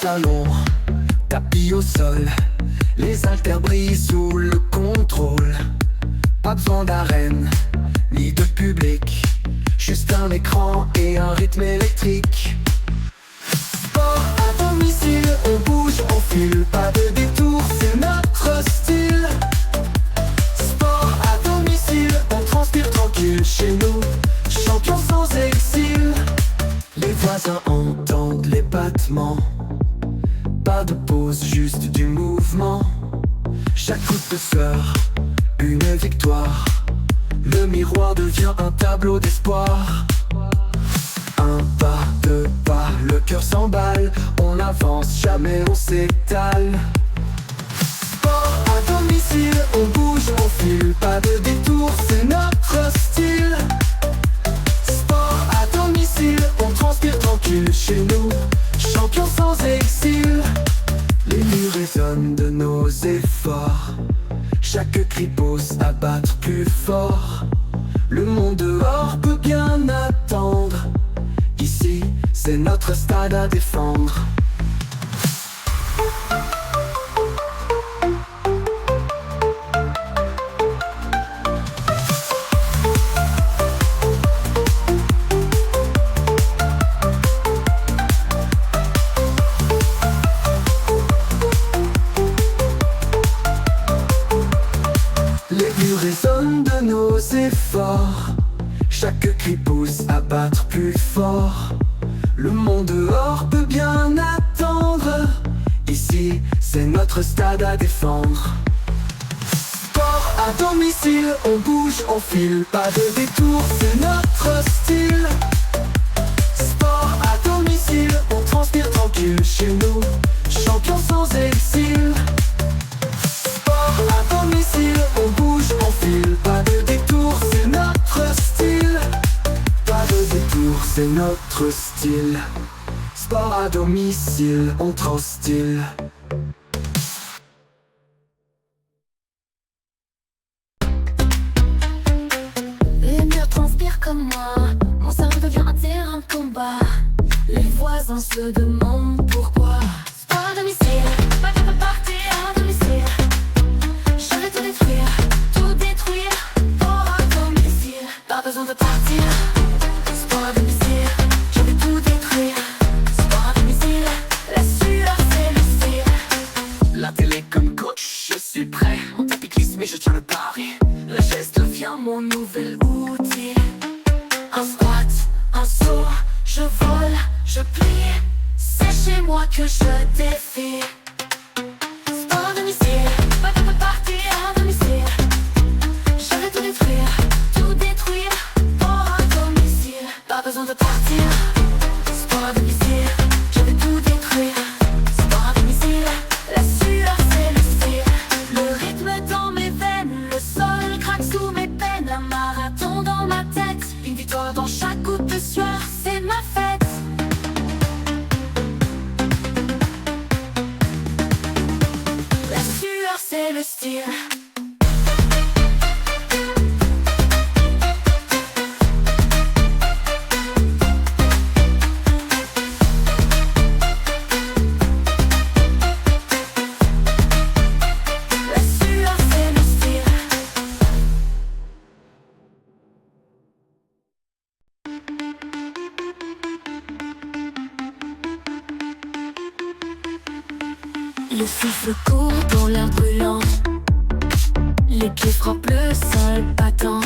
salon, tapis au sol, les haltères brillent sous le contrôle. Pas besoin d'arène, ni de public, juste un écran et un rythme électrique. Sport à domicile, on bouge, on file, pas de détour, c'est notre style. Sport à domicile, on transpire tranquille chez nous, champion sans exil. Les voisins entendent les battements, pas de pause, juste du mouvement. Chaque coup de sueur, une victoire. Le miroir devient un tableau d'espoir. Un pas, deux pas, le cœur s'emballe. On avance, jamais on s'étale. Sport à domicile, on bouge, on file, pas de détour, c'est notre style. Sport à domicile, on transpire tranquille chez nous, champion sans exil. Les murs résonnent de nos efforts, chaque cri pousse à battre plus fort. Le monde dehors peut bien attendre, ici c'est notre stade à défendre. Les murs résonnent de nos efforts, chaque cri pousse à battre plus fort. Le monde dehors peut bien attendre, ici c'est notre stade à défendre. Sport à domicile, on bouge, on file, pas de détour, c'est notre style. Sport à domicile, on transpire tranquille chez nous, champion sans exil. Sport à domicile, on bouge, on file, pas de détour, c'est notre style. Pas de détour, c'est notre style. Sport à domicile, on transtyle. Les murs transpirent comme moi, mon cerveau devient un terrain de combat. Les voisins se demandent pourquoi. Sport à domicile, pas de partir à domicile. Je vais tout détruire, sport à domicile. Pas besoin de partir, sport à domicile. Je vais tout détruire, sport à domicile. La sueur c'est le style. La télé comme coach, je suis prêt. En tapis glisse mais je tiens le pari. Le geste devient mon nouvel outil. Un squat, un saut, je vole, je plie. C'est chez moi que je défie. Sport à domicile, pas de partir à domicile. Je vais tout détruire, sport à domicile. Pas besoin de partir, sport à domicile. Je vais tout détruire, sport à domicile. La sueur c'est le style. Le rythme dans mes veines, le sol craque sous mes peines. Un marathon dans ma tête, une victoire dans chaque goutte de sueur, c'est ma fête. La sueur c'est le style. La sueur c'est le style. Le souffle court dans l'air brûlant, les pieds frappent le sol battant.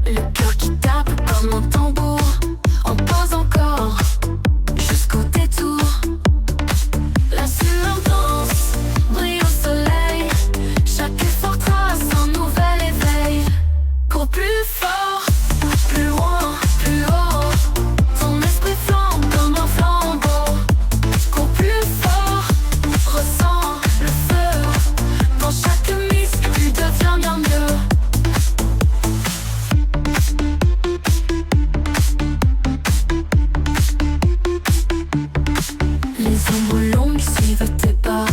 Le cœur qui tape comme un tambour, on pose encore jusqu'au détour. La sueur danse, brille au soleil, chaque effort trace un nouvel éveil. Cours plus fort, plus loin, plus haut, ton esprit flambe comme un flambeau. Cours plus fort, ressens le feu, dans chaque muscle tu deviens bien mieux. Les ombres longues suivent tes pas,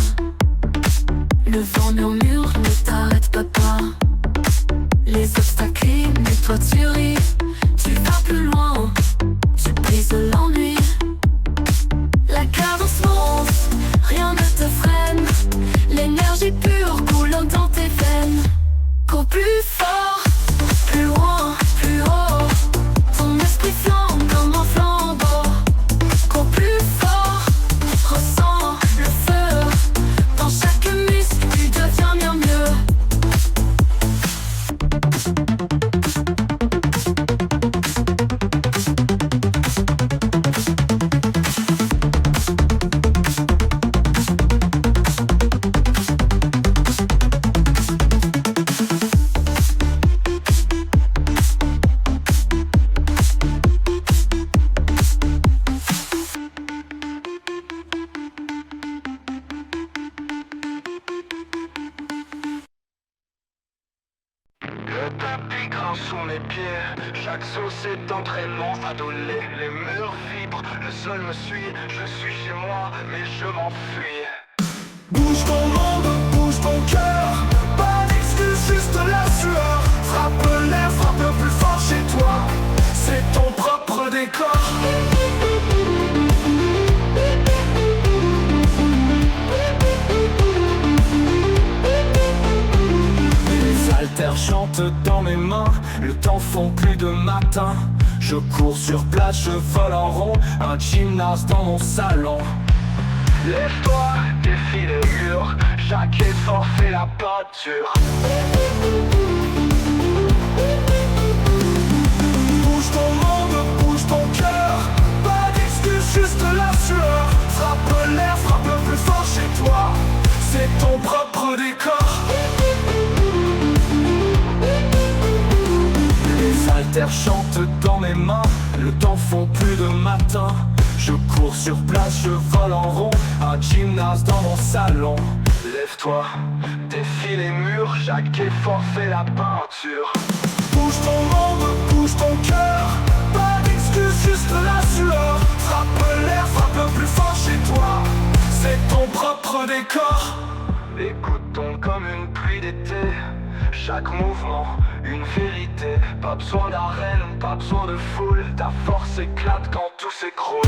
le vent murmure ne t'arrête pas. Les obstacles mais toi tu ris, tu vas plus loin, tu brises l'ennui. La cadence monte. pieds, chaque saut c'est entraînement adolé. Les murs vibrent, le sol me suit, je suis chez moi, mais je m'enfuis. Bouge ton monde, bouge ton cœur, pas d'excuse, juste la sueur. Frappe l'air, frappe plus fort chez toi, c'est ton propre décor. Les haltères chantent dans mes mains, le temps fond plus de matin. Je cours sur place, je vole en rond, un gymnase dans mon salon. Lève-toi, défie les murs, chaque effort fait la peinture. Bouge ton monde, bouge ton cœur, pas d'excuse, juste la sueur. Frappe l'air, frappe plus fort chez toi, c'est ton propre décor. Les haltères chantent dans mes mains, le temps fond plus de matin. Je cours sur place, je vole en rond, un gymnase dans mon salon. Lève-toi, défie les murs, chaque effort fait la peinture. Bouge ton monde, bouge ton cœur, pas d'excuse, juste la sueur. Frappe l'air, frappe plus fort chez toi, c'est ton propre décor. Écoutons comme une pluie d'été, chaque mouvement, une vérité. Pas besoin d'arène, pas besoin de foule, ta force éclate quand tout s'écroule.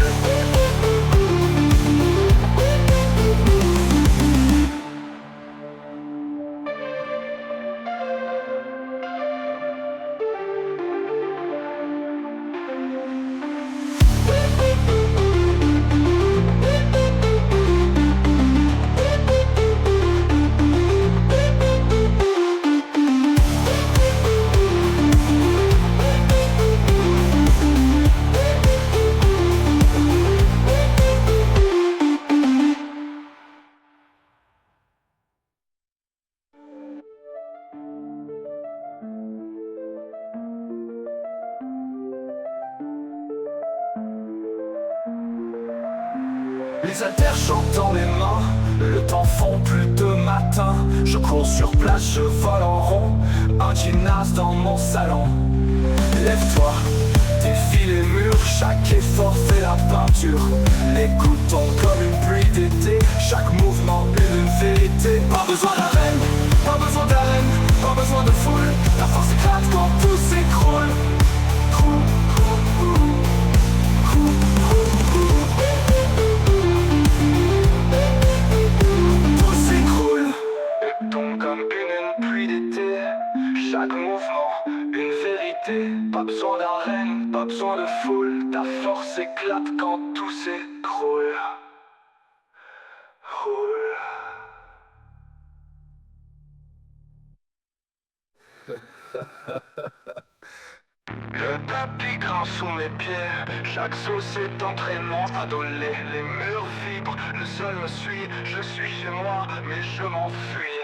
Les haltères chantent dans les mains, le temps fond plus de matin. Je cours sur place, je vole en rond, un gymnase dans mon salon. Lève-toi, défie les murs, chaque effort fait la peinture. Écoutons comme une pluie d'été, chaque mouvement une vérité. Pas besoin d'arène, pas besoin d'arène, pas besoin de foule, la force éclate quand tout s'écroule. Chaque mouvement, une vérité. Pas besoin d'arène, pas besoin de foule, ta force éclate quand tout s'écroule. Roule. Le tapis grince sous mes pieds, chaque saut c'est entraînement adolé. Les murs vibrent, le sol me suit, je suis chez moi, mais je m'enfuis.